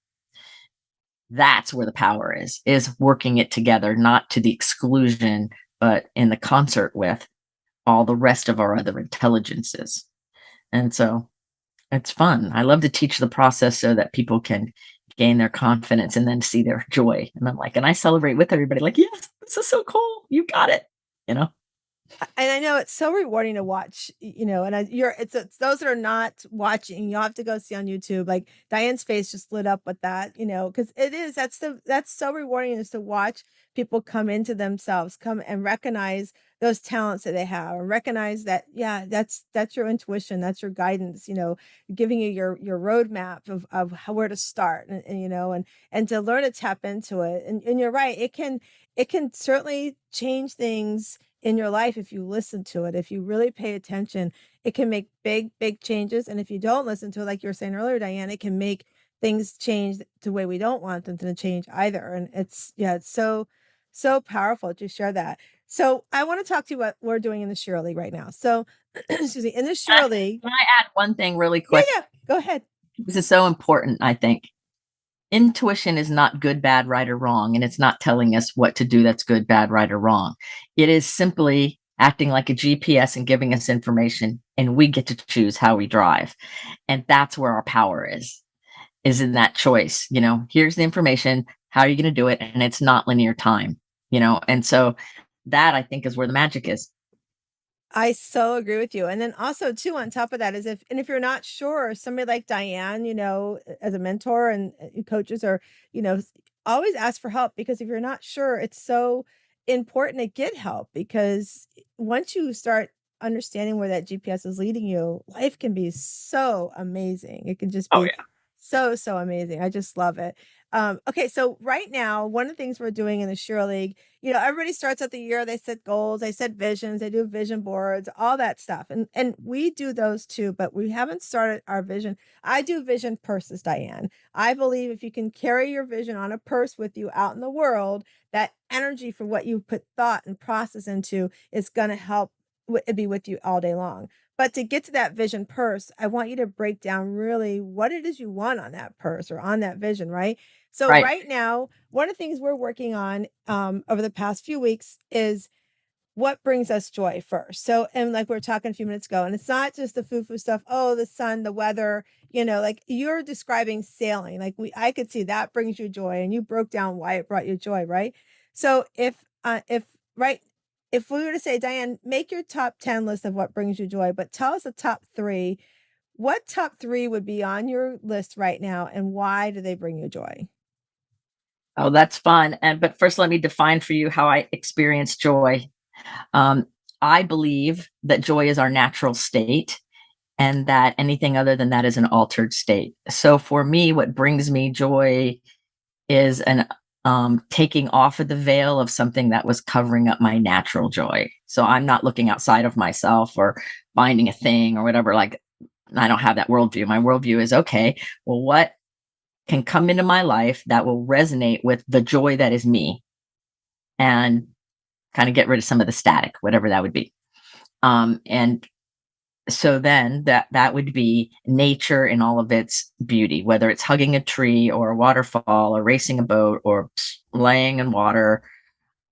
That's where the power is working it together, not to the exclusion, but in the concert with all the rest of our other intelligences. And so it's fun. I love to teach the process so that people can gain their confidence and then see their joy. And I'm like, and I celebrate with everybody, like, yes, this is so cool. You got it. You know? And I know it's so rewarding to watch, and it's those that are not watching, you'll have to go see on YouTube. Like Diane's face just lit up with that, because that's so rewarding is to watch people come into themselves, come and recognize those talents that they have, and recognize that, yeah, that's your intuition, that's your guidance, giving you your roadmap of where to start, and to learn to tap into it. And you're right, it can certainly change things in your life if you listen to it. If you really pay attention, it can make big, big changes. And if you don't listen to it, like you were saying earlier, Diane, it can make things change the way we don't want them to change either. And it's so, so powerful to share that. So I want to talk to you what we're doing in the Shiro League right now. So, excuse me, in the Can I, Shiro League. can I add one thing really Yeah, quick? yeah, go ahead. This is so important, I think. Intuition is not good, bad, right, or wrong. And it's not telling us what to do that's good, bad, right, or wrong. It is simply acting like a GPS and giving us information, and we get to choose how we drive. And that's where our power is in that choice. Here's the information. How are you going to do it? And it's not linear time, and so that I think is where the magic is. I so agree with you. And then also too, on top of that is if you're not sure, somebody like Diane, as a mentor and coaches are, always ask for help, because if you're not sure, it's so important to get help, because once you start understanding where that GPS is leading you, life can be so amazing. It can just Oh, be yeah. so, so amazing. I just love it. Okay, so right now, one of the things we're doing in the Shiro League, everybody starts out the year, they set goals, they set visions, they do vision boards, all that stuff. And we do those too, but we haven't started our vision. I do vision purses, Diane. I believe if you can carry your vision on a purse with you out in the world, that energy for what you put thought and process into is going to help be with you all day long. But to get to that vision purse, I want you to break down really what it is you want on that purse or on that vision, right? So Right. right now, one of the things we're working on over the past few weeks is what brings us joy first. So, and like we were talking a few minutes ago, and it's not just the foo-foo stuff. Oh, the sun, the weather, like you're describing sailing. Like I could see that brings you joy, and you broke down why it brought you joy, right? So right, if we were to say, Diane, make your top 10 list of what brings you joy, but tell us the top three. What top three would be on your list right now, and why do they bring you joy? Oh, that's fun. But first, let me define for you how I experience joy. Um, I believe that joy is our natural state, and that anything other than that is an altered state. So for me, what brings me joy is an taking off of the veil of something that was covering up my natural joy. So I'm not looking outside of myself or finding a thing or whatever. Like, I don't have that worldview. My worldview is, okay, well, what can come into my life that will resonate with the joy that is me, and kind of get rid of some of the static, whatever that would be. And so then that would be nature in all of its beauty, whether it's hugging a tree or a waterfall or racing a boat or laying in water,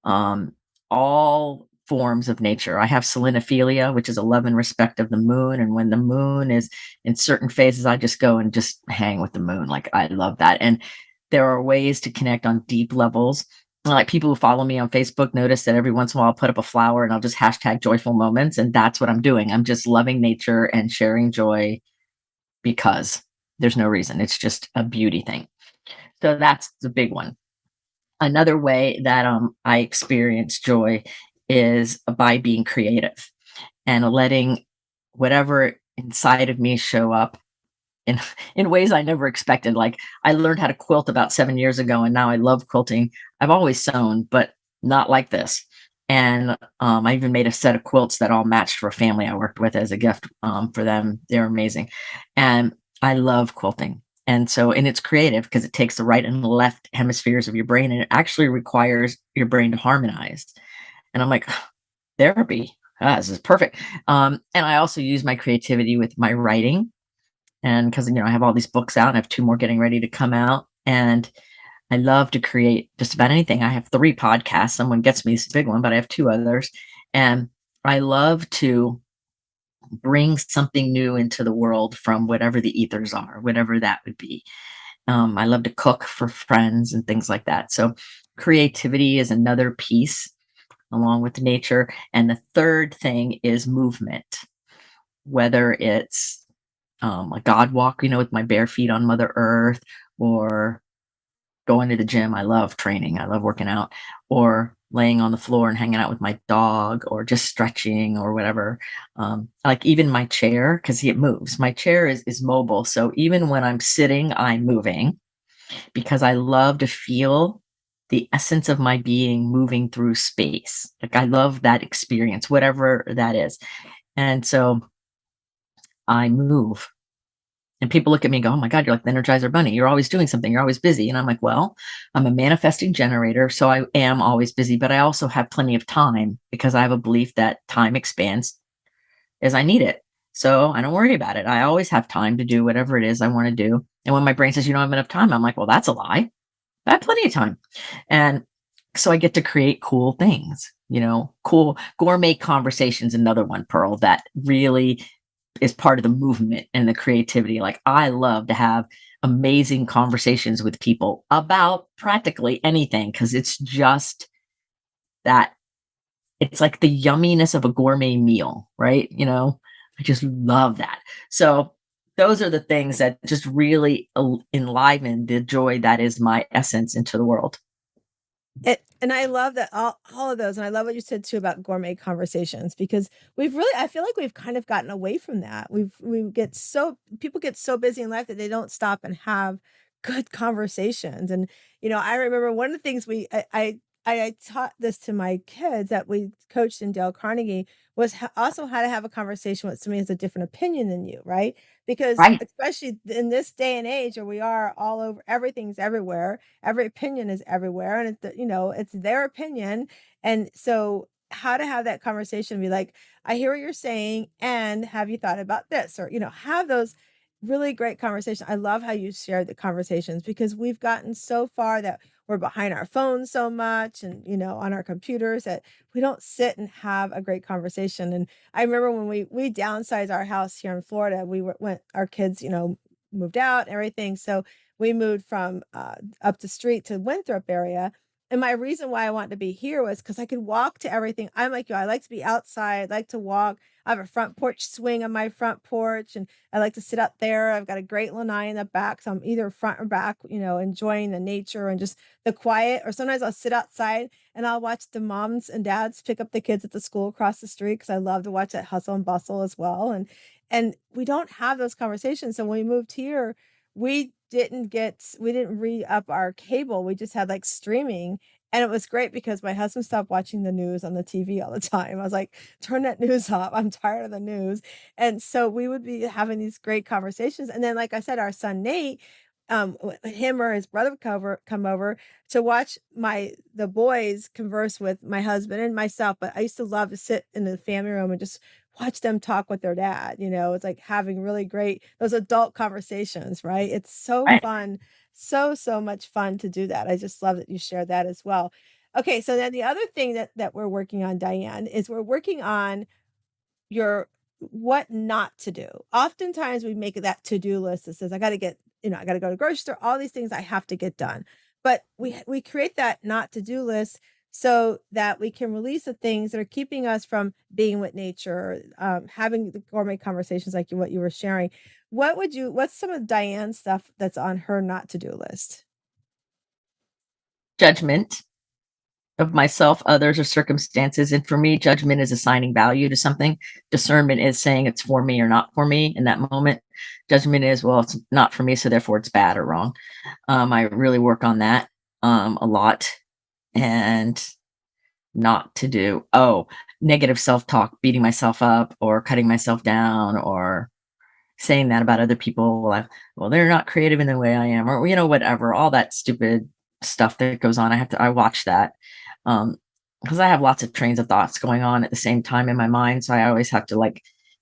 all forms of nature. I have selenophilia, which is a love and respect of the moon. And when the moon is in certain phases, I just go and just hang with the moon. Like, I love that. And there are ways to connect on deep levels. Like, people who follow me on Facebook notice that every once in a while I'll put up a flower and I'll just hashtag joyful moments. And that's what I'm doing. I'm just loving nature and sharing joy because there's no reason. It's just a beauty thing. So that's the big one. Another way that I experience joy is by being creative and letting whatever inside of me show up in in ways I never expected. Like, I learned how to quilt about 7 years ago, and now I love quilting. I've always sewn, but not like this. And I even made a set of quilts that all matched for a family I worked with as a gift for them. They're amazing, and I love quilting. And it's creative because it takes the right and left hemispheres of your brain, and it actually requires your brain to harmonize. And I'm like, therapy. This is perfect. And I also use my creativity with my writing, and because I have all these books out, and I have two more getting ready to come out, and I love to create just about anything. I have 3 podcasts. Someone gets me this big one, but I have 2 others. And I love to bring something new into the world from whatever the ethers are, whatever that would be. I love to cook for friends and things like that. So creativity is another piece along with nature. And the third thing is movement, whether it's a God walk, with my bare feet on Mother Earth, or going to the gym. I love training. I love working out, or laying on the floor and hanging out with my dog, or just stretching or whatever. Like even my chair, because it moves. My chair is mobile. So even when I'm sitting, I'm moving because I love to feel the essence of my being moving through space. Like I love that experience, whatever that is. And so I move. And people look at me and go, oh my God, you're like the Energizer Bunny. You're always doing something. You're always busy. And I'm like, well, I'm a manifesting generator. So I am always busy, but I also have plenty of time because I have a belief that time expands as I need it. So I don't worry about it. I always have time to do whatever it is I want to do. And when my brain says you don't have enough time, I'm like, well, that's a lie. I have plenty of time. And so I get to create cool things, cool gourmet conversations. Another one, Pearl, that really is part of the movement and the creativity. Like I love to have amazing conversations with people about practically anything because it's just that it's like the yumminess of a gourmet meal, right? I just love that. So those are the things that just really enliven the joy that is my essence into the world. And I love that all of those, and I love what you said too about gourmet conversations because I feel like we've kind of gotten away from that. People get so busy in life that they don't stop and have good conversations. And I remember one of the things I taught this to my kids that we coached in Dale Carnegie was also how to have a conversation with somebody who has a different opinion than you, right? Because Right. especially in this day and age where we are all over, everything's everywhere, every opinion is everywhere, and it's their opinion. And so how to have that conversation, be like, I hear what you're saying, and have you thought about this? Or have those really great conversations. I love how you shared the conversations because we've gotten so far that we're behind our phones so much and on our computers that we don't sit and have a great conversation. And I remember when we downsized our house here in Florida, went our kids moved out and everything, so we moved from up the street to Winthrop area. And my reason why I wanted to be here was because I could walk to everything. I'm like you, I like to be outside, I like to walk. I have a front porch swing on my front porch, and I like to sit up there. I've got a great lanai in the back, so I'm either front or back, enjoying the nature and just the quiet. Or sometimes I'll sit outside and I'll watch the moms and dads pick up the kids at the school across the street because I love to watch that hustle and bustle as well. And we don't have those conversations. So when we moved here, we didn't re-up our cable. We just had like streaming. And it was great because my husband stopped watching the news on the TV all the time. I was like, turn that news off. I'm tired of the news. And so we would be having these great conversations. And then, like I said, our son Nate, him or his brother would come over to watch the boys converse with my husband and myself. But I used to love to sit in the family room and just watch them talk with their dad. It's like having really great those adult conversations, right? It's so Right. fun, so much fun to do that. I just love that you shared that as well. Okay, so then the other thing that we're working on, Dianne, is we're working on your what not to do. Oftentimes we make that to-do list that says, I got to get, I got to go to the grocery store, all these things I have to get done. But we create that not to-do list so that we can release the things that are keeping us from being with nature, having the gourmet conversations like what you were sharing. What's some of Diane's stuff that's on her not to-do list? Judgment of myself, others, or circumstances. And for me, judgment is assigning value to something. Discernment is saying it's for me or not for me in that moment. Judgment is, well, it's not for me, so therefore it's bad or wrong. I really work on that a lot. And not to do, negative self-talk, beating myself up or cutting myself down or saying that about other people. Well, they're not creative in the way I am, or, whatever, all that stupid stuff that goes on. I watch that. Because I have lots of trains of thoughts going on at the same time in my mind. So I always have to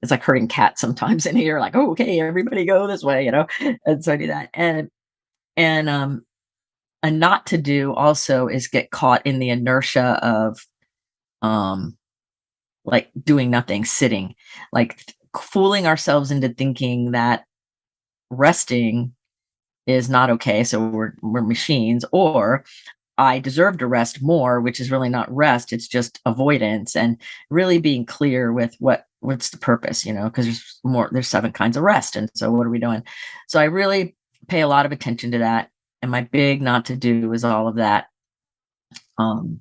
it's like herding cats sometimes in here, like, oh, okay, everybody go this way, And so I do that. And a not to do also is get caught in the inertia of, um, like, doing nothing, sitting, like, fooling ourselves into thinking that resting is not okay, so we're machines, or I deserve to rest more, which is really not rest, it's just avoidance, and really being clear with what's the purpose, because there's 7 kinds of rest, and so what are we doing? So I really pay a lot of attention to that, and my big not to do is all of that. Um,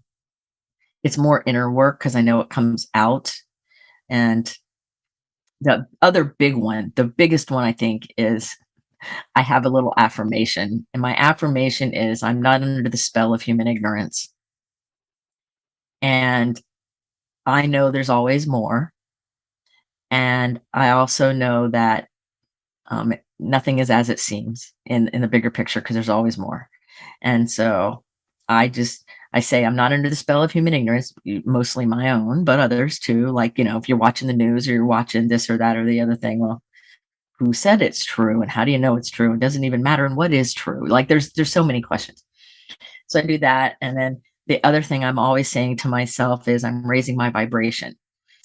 it's more inner work because I know it comes out, and the other big one, the biggest one I think is I have a little affirmation, and my affirmation is, "I'm not under the spell of human ignorance." And I know there's always more, and I also know that, nothing is as it seems in the bigger picture because there's always more. And so I say I'm not under the spell of human ignorance, mostly my own, but others too. Like, if you're watching the news or you're watching this or that or the other thing, well, who said it's true and how do you know it's true? It doesn't even matter. And what is true? Like there's so many questions. So I do that. And then the other thing I'm always saying to myself is I'm raising my vibration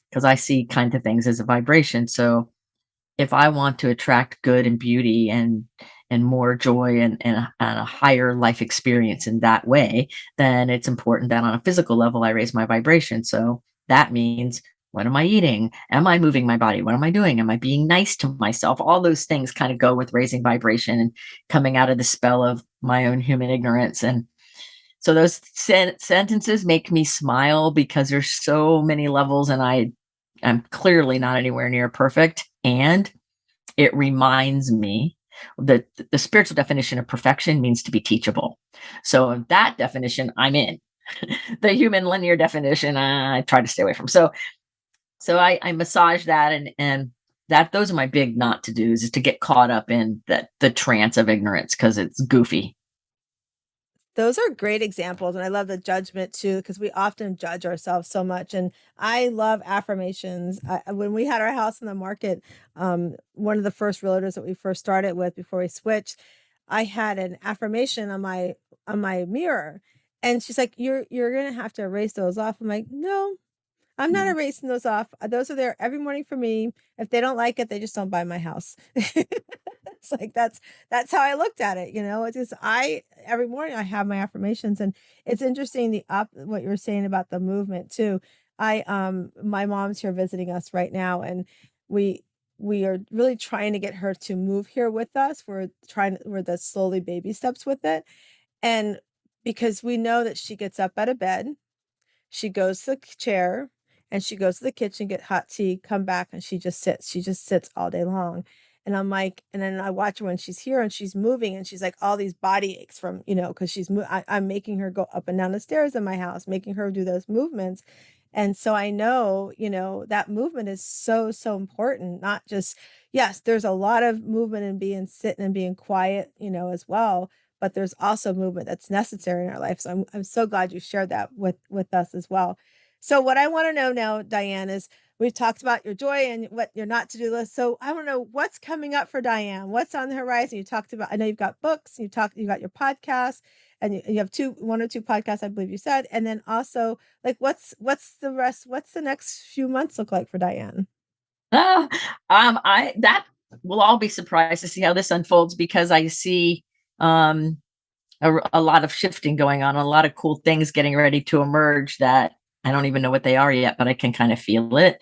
because I see kind of things as a vibration. So if I want to attract good and beauty and more joy and a higher life experience in that way, then it's important that on a physical level I raise my vibration. So that means, what am I eating? Am I moving my body? What am I doing? Am I being nice to myself? All those things kind of go with raising vibration and coming out of the spell of my own human ignorance. And so those sentences make me smile because there's so many levels, and I'm clearly not anywhere near perfect. And it reminds me that the spiritual definition of perfection means to be teachable. So that definition, I'm in. The human linear definition, I try to stay away from. So I massage that, and that those are my big not to do's, is to get caught up in the trance of ignorance because it's goofy. Those are great examples, and I love the judgment too, because we often judge ourselves so much. And I love affirmations. When we had our house in the market, one of the first realtors that we first started with before we switched, I had an affirmation on my mirror, and she's like, "You're gonna have to erase those off." I'm like, "No, I'm not Mhm. erasing those off. Those are there every morning for me. If they don't like it, they just don't buy my house." It's like that's how I looked at it, you know? It's just I every morning I have my affirmations, and it's interesting what you were saying about the movement too. My mom's here visiting us right now, and we we are really trying to get her to move here with us. We're the slowly baby steps with it. And because we know that she gets up out of bed, she goes to the chair, and she goes to the kitchen, get hot tea, come back, and she just sits. She just sits all day long. And I'm like, and then I watch her when she's here and she's moving, and she's like all these body aches from, because I'm making her go up and down the stairs in my house, making her do those movements. And so I know, that movement is so, so important. Not just, yes, there's a lot of movement in being sitting and being quiet, as well, but there's also movement that's necessary in our life. So I'm so glad you shared that with us as well. So what I want to know now, Diane, is we've talked about your joy and what your not to do list. So I want to know what's coming up for Diane. What's on the horizon? You talked about. I know you've got books. You got your podcast, and you have one or two podcasts, I believe you said. And then also, like, what's the rest? What's the next few months look like for Diane? Ah, I that we'll all be surprised to see how this unfolds because I see um a lot of shifting going on, a lot of cool things getting ready to emerge that I don't even know what they are yet, but I can kind of feel it.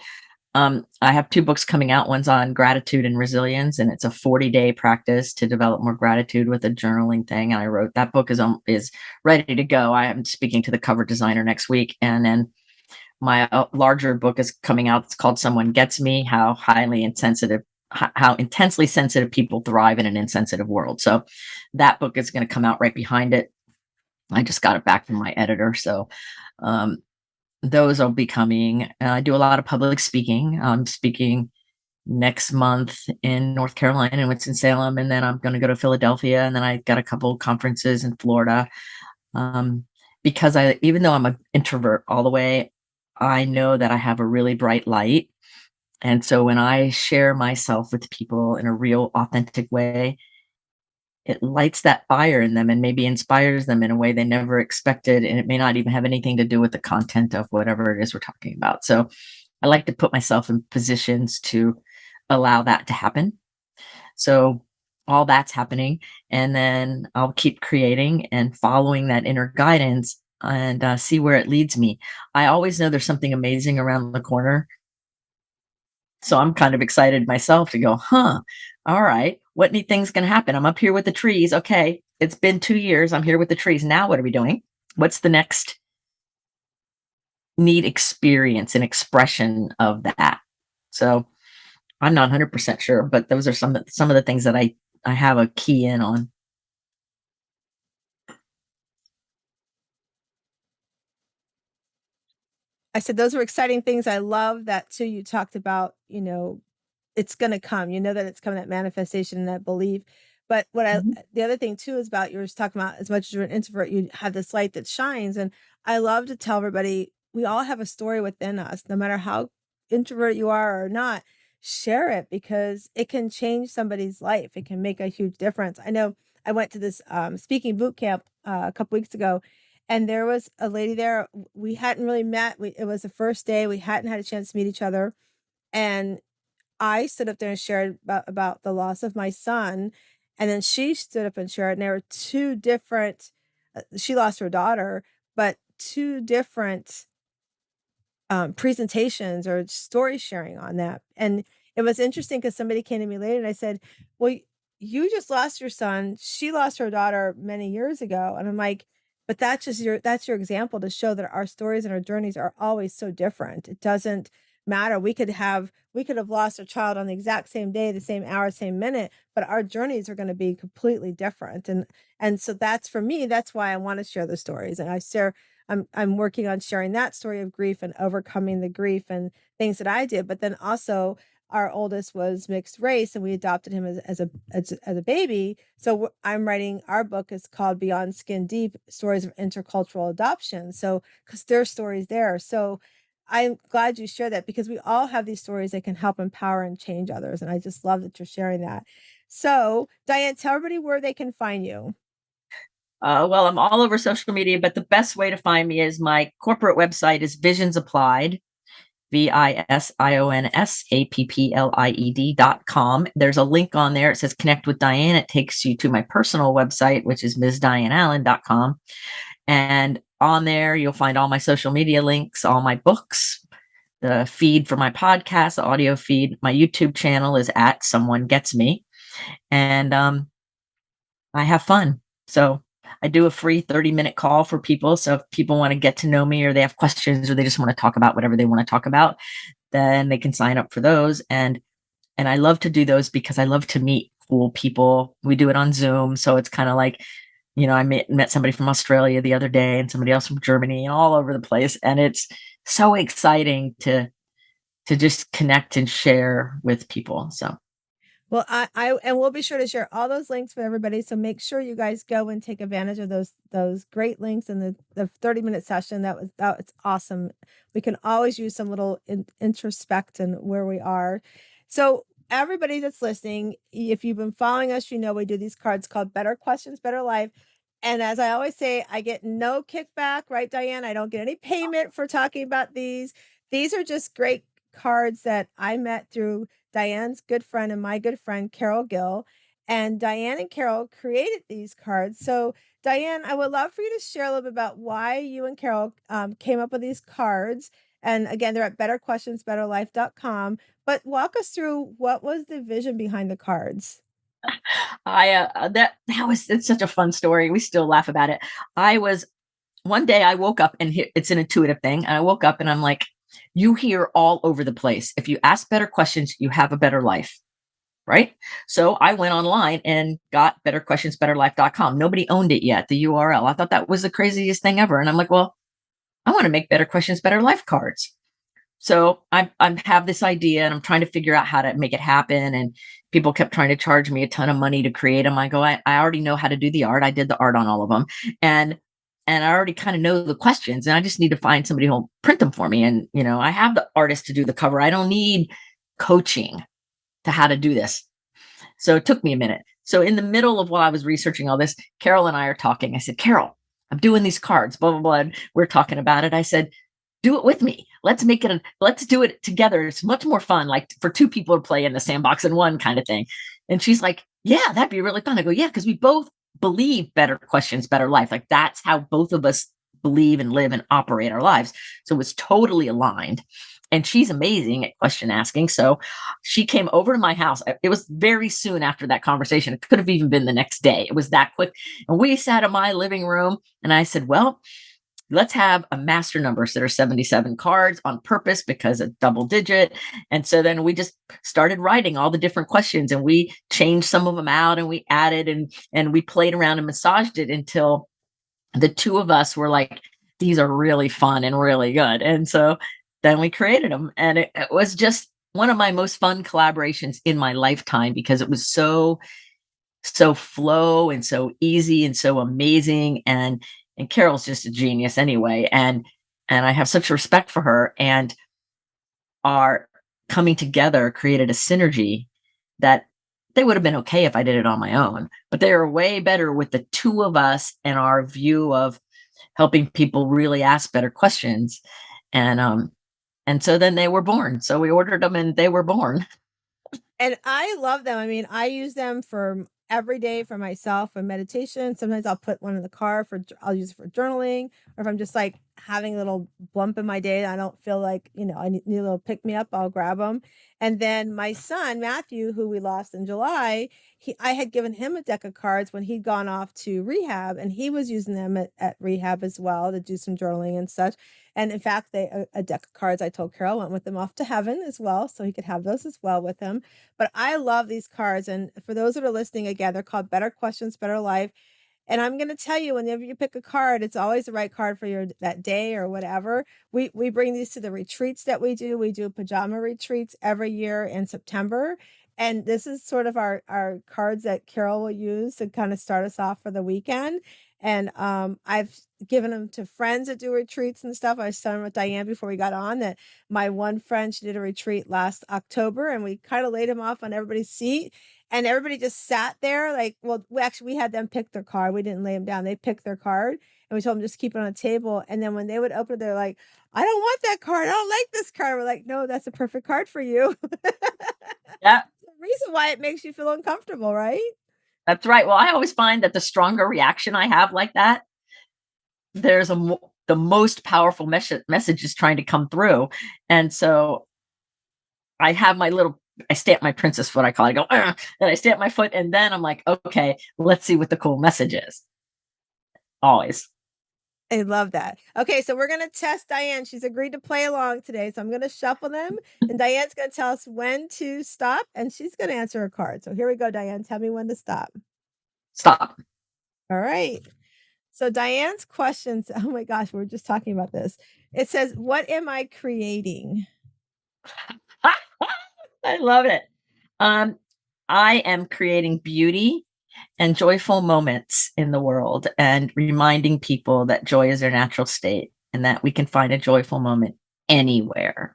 I have 2 books coming out. One's on gratitude and resilience, and it's a 40-day practice to develop more gratitude with a journaling thing. And I wrote that book is ready to go. I am speaking to the cover designer next week, and then my larger book is coming out. It's called Someone Gets Me: How intensely sensitive people thrive in an insensitive world. So that book is going to come out right behind it. I just got it back from my editor. So um, those will be coming. I do a lot of public speaking. I'm speaking next month in North Carolina and Winston-Salem, and then I'm going to go to Philadelphia, and then I got a couple conferences in Florida. Um, because even though I'm an introvert all the way, I know that I have a really bright light. And so when I share myself with people in a real authentic way, it lights that fire in them and maybe inspires them in a way they never expected. And it may not even have anything to do with the content of whatever it is we're talking about. So I like to put myself in positions to allow that to happen. So all that's happening. And then I'll keep creating and following that inner guidance and see where it leads me. I always know there's something amazing around the corner. So I'm kind of excited myself to go, all right, what neat thing's going to happen? I'm up here with the trees. Okay, it's been 2 years. I'm here with the trees. Now what are we doing? What's the next neat experience and expression of that? So I'm not 100% sure, but those are some of the things that I have a key in on. I said those were exciting things. I love that too. You talked about, it's going to come. You know that it's coming, that manifestation and that belief. But Mhm. the other thing too is about, you were talking about, as much as you're an introvert, you have this light that shines. And I love to tell everybody, we all have a story within us, no matter how introverted you are or not. Share it, because it can change somebody's life. It can make a huge difference. I know I went to this speaking boot camp a couple weeks ago, and there was a lady there. We hadn't really met. It was the first day. We hadn't had a chance to meet each other. And I stood up there and shared about the loss of my son. And then she stood up and shared. And there were two different, she lost her daughter, but two different presentations or story sharing on that. And it was interesting because somebody came to me later and I said, well, you just lost your son. She lost her daughter many years ago. And I'm like, but that's your example to show that our stories and our journeys are always so different. It doesn't matter. We could have lost a child on the exact same day, the same hour, same minute, but our journeys are going to be completely different. And so that's, for me, that's why I want to share the stories. And I'm working on sharing that story of grief and overcoming the grief and things that I did. But then also, our oldest was mixed race, and we adopted him as a baby. So I'm writing, our book is called Beyond Skin Deep: Stories of Intercultural Adoption. So, because there's stories there. So I'm glad you share that, because we all have these stories that can help empower and change others. And I just love that you're sharing that. So, Dianne, tell everybody where they can find you. Well, I'm all over social media, but the best way to find me is my corporate website is Visions Applied, VISIONSAPPLIED.com. There's a link on there. It says connect with Dianne. It takes you to my personal website, which is MsDianneAllen.com. And on there, you'll find all my social media links, all my books, the feed for my podcast, the audio feed. My YouTube channel is at Someone Gets Me. And I have fun. So I do a free 30-minute call for people. So if people want to get to know me, or they have questions, or they just want to talk about whatever they want to talk about, then they can sign up for those. And I love to do those because I love to meet cool people. We do it on Zoom. So it's kind of like, I met somebody from Australia the other day, and somebody else from Germany, and all over the place. And it's so exciting to just connect and share with people. So Well, and we'll be sure to share all those links with everybody. So make sure you guys go and take advantage of those great links in the 30-minute session. That was awesome. We can always use some little introspect and where we are. So everybody that's listening, if you've been following us, we do these cards called Better Questions, Better Life. And as I always say, I get no kickback, right, Dianne? I don't get any payment for talking about these. These are just great cards that I met through Dianne's good friend and my good friend, Carol Gill. And Dianne and Carol created these cards. So, Dianne, I would love for you to share a little bit about why you and Carol came up with these cards. And again, they're at betterquestionsbetterlife.com. But walk us through, what was the vision behind the cards? it's such a fun story. We still laugh about it. One day I woke up, and it's an intuitive thing. And I woke up and I'm like, you hear all over the place, if you ask better questions, you have a better life. Right. So I went online and got betterquestionsbetterlife.com. Nobody owned it yet, the URL. I thought that was the craziest thing ever. And I'm like, well, I want to make Better Questions, Better Life cards. So I have this idea, and I'm trying to figure out how to make it happen. And people kept trying to charge me a ton of money to create them. I go, I already know how to do the art. I did the art on all of them. And I already kind of know the questions, and I just need to find somebody who'll print them for me. And, I have the artist to do the cover. I don't need coaching to how to do this. So it took me a minute. So in the middle of while I was researching all this, Carol and I are talking. I said, Carol, I'm doing these cards, blah, blah, blah. And we're talking about it. I said, do it with me. Let's do it together. It's much more fun, like for two people to play in the sandbox and one kind of thing. And she's like, yeah, that'd be really fun. I go, yeah, because we both believe better questions, better life. Like that's how both of us believe and live and operate our lives. So it was totally aligned. And she's amazing at question asking. So she came over to my house. It was very soon after that conversation. It could have even been the next day. It was that quick. And we sat in my living room and I said, well, let's have a master numbers that are 77 cards on purpose because of double digit. And so then we just started writing all the different questions and we changed some of them out and we added and we played around and massaged it until the two of us were like, these are really fun and really good. And so then we created them. And it was just one of my most fun collaborations in my lifetime because it was so flow and so easy and so amazing. And Carol's just a genius anyway. And I have such respect for her, and our coming together created a synergy that they would have been okay if I did it on my own, but they are way better with the two of us and our view of helping people really ask better questions. And so then they were born. So we ordered them and they were born. And I love them. I mean, I use them for every day for myself for meditation. Sometimes I'll put one in the car I'll use it for journaling, or if I'm just like having a little bump in my day, I don't feel like, I need a little pick me up, I'll grab them. And then my son, Matthew, who we lost in July, I had given him a deck of cards when he'd gone off to rehab, and he was using them at rehab as well to do some journaling and such. And in fact, a deck of cards, I told Carol, went with them off to heaven as well. So he could have those as well with him. But I love these cards. And for those that are listening, again, they're called Better Questions, Better Life. And I'm going to tell you, whenever you pick a card, it's always the right card for that day or whatever. We bring these to the retreats that we do. We do pajama retreats every year in September. And this is sort of our cards that Carol will use to kind of start us off for the weekend. And I've given them to friends that do retreats and stuff. I was telling with Diane before we got on that my one friend, she did a retreat last October, and we kind of laid them off on everybody's seat. And everybody just sat there like, well, we had them pick their card. We didn't lay them down. They picked their card and we told them just keep it on the table. And then when they would open it, they're like, I don't want that card. I don't like this card. We're like, no, that's a perfect card for you. Yeah. The reason why it makes you feel uncomfortable, right? That's right. Well, I always find that the stronger reaction I have like that, there's the most powerful message is trying to come through. And so I have I stamp my princess foot, I call it. I go, and I stamp my foot, and then I'm like, okay, let's see what the cool message is. Always. I love that. Okay, so we're going to test Diane. She's agreed to play along today. So I'm going to shuffle them, and Diane's going to tell us when to stop, and she's going to answer a card. So here we go, Diane. Tell me when to stop. Stop. All right. So Diane's questions, oh my gosh, we were just talking about this. It says, what am I creating? I love it. I am creating beauty and joyful moments in the world and reminding people that joy is their natural state and that we can find a joyful moment anywhere.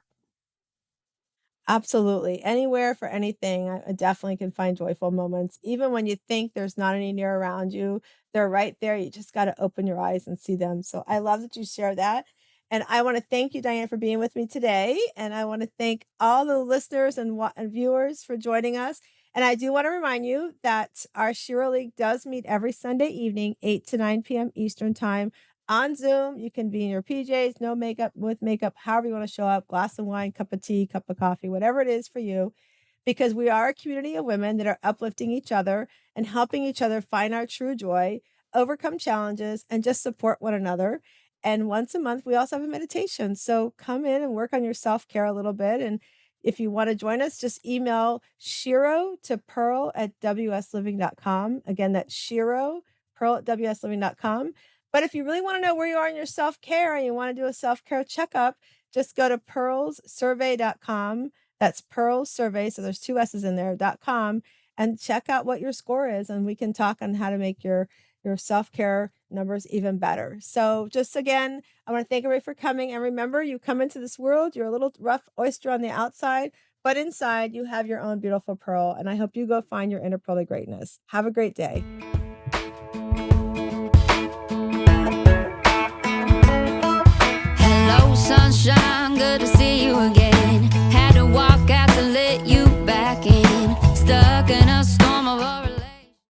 Absolutely. Anywhere for anything. I definitely can find joyful moments. Even when you think there's not any near around you, they're right there. You just got to open your eyes and see them. So I love that you share that. And I want to thank you, Diane, for being with me today. And I want to thank all the listeners and viewers for joining us. And I do want to remind you that our Shiro League does meet every Sunday evening, 8 to 9 p.m. Eastern Time on Zoom. You can be in your PJs, no makeup, with makeup, however you want to show up, glass of wine, cup of tea, cup of coffee, whatever it is for you, because we are a community of women that are uplifting each other and helping each other find our true joy, overcome challenges, and just support one another. And once a month, we also have a meditation. So come in and work on your self-care a little bit. And if you want to join us, just email Shiro to pearl@wsliving.com. Again, that's Shiro, pearl@wsliving.com. But if you really want to know where you are in your self-care and you want to do a self-care checkup, just go to pearlssurvey.com. That's Pearl Survey. So there's two S's in there.com, and check out what your score is. And we can talk on how to make your self-care numbers even better. So just again, I want to thank everybody for coming. And remember, you come into this world, you're a little rough oyster on the outside, but inside you have your own beautiful pearl. And I hope you go find your inner pearl of greatness. Have a great day. Hello, sunshine, good to see